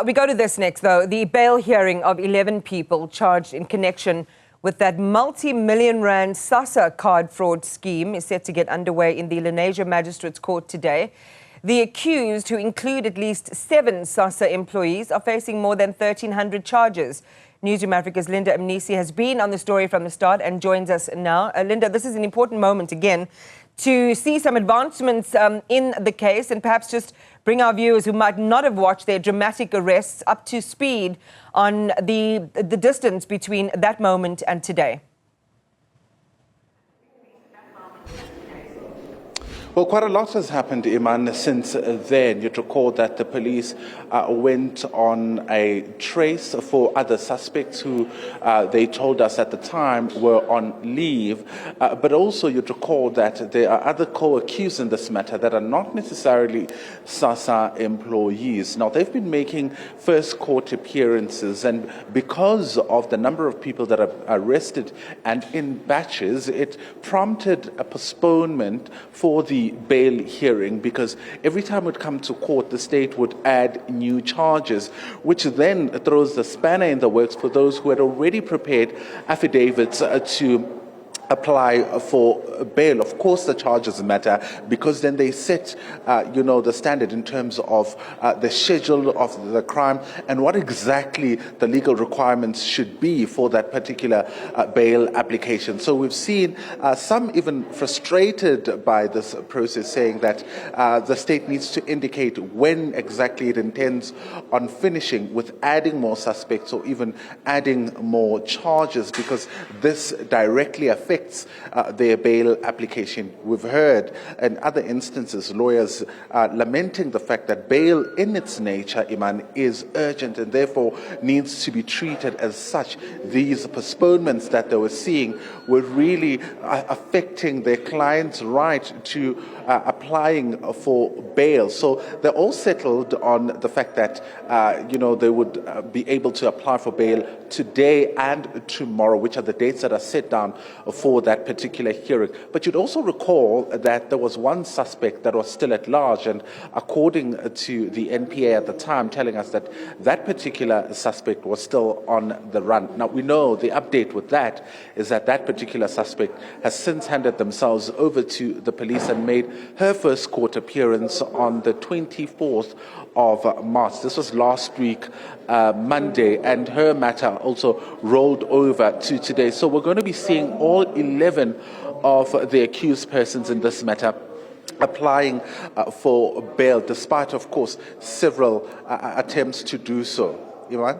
We go to this next, though. The bail hearing of 11 people charged in connection with that multi-million rand SASSA card fraud scheme is set to get underway in the Lenasia Magistrate's Court today. The accused, who include at least 7 SASSA employees, are facing more than 1,300 charges. Newzroom Afrika's Mnisi has been on the story from the start and joins us now. Linda, this is an important moment again to see some advancements in the case and perhaps just bring our viewers who might not have watched their dramatic arrests up to speed on the distance between that moment and today. Well, quite a lot has happened, Iman, since then. You'd recall that the police went on a trace for other suspects who they told us at the time were on leave. But also you'd recall that there are other co-accused in this matter that are not necessarily SASSA employees. Now, they've been making first court appearances, and because of the number of people that are arrested and in batches, it prompted a postponement for the bail hearing, because every time it would come to court, the state would add new charges, which then throws the spanner in the works for those who had already prepared affidavits to apply for bail. Of course, the charges matter, because then they set, the standard in terms of the schedule of the crime and what exactly the legal requirements should be for that particular bail application. So we've seen some even frustrated by this process, saying that the state needs to indicate when exactly it intends on finishing with adding more suspects or even adding more charges, because this directly affects their bail application. We've heard in other instances lawyers lamenting the fact that bail in its nature, Iman, is urgent and therefore needs to be treated as such. These postponements that they were seeing were really affecting their clients' right to applying for bail. So they're all settled on the fact that they would be able to apply for bail today and tomorrow, which are the dates that are set down for that particular hearing. But you'd also recall that there was one suspect that was still at large, and according to the NPA at the time, telling us that that particular suspect was still on the run. Now, we know the update with that is that that particular suspect has since handed themselves over to the police and made her first court appearance on the 24th of March. This was last week, Monday, and her matter also rolled over to today. So we're going to be seeing all 11 of the accused persons in this matter applying for bail, despite, of course, several attempts to do so. Iman?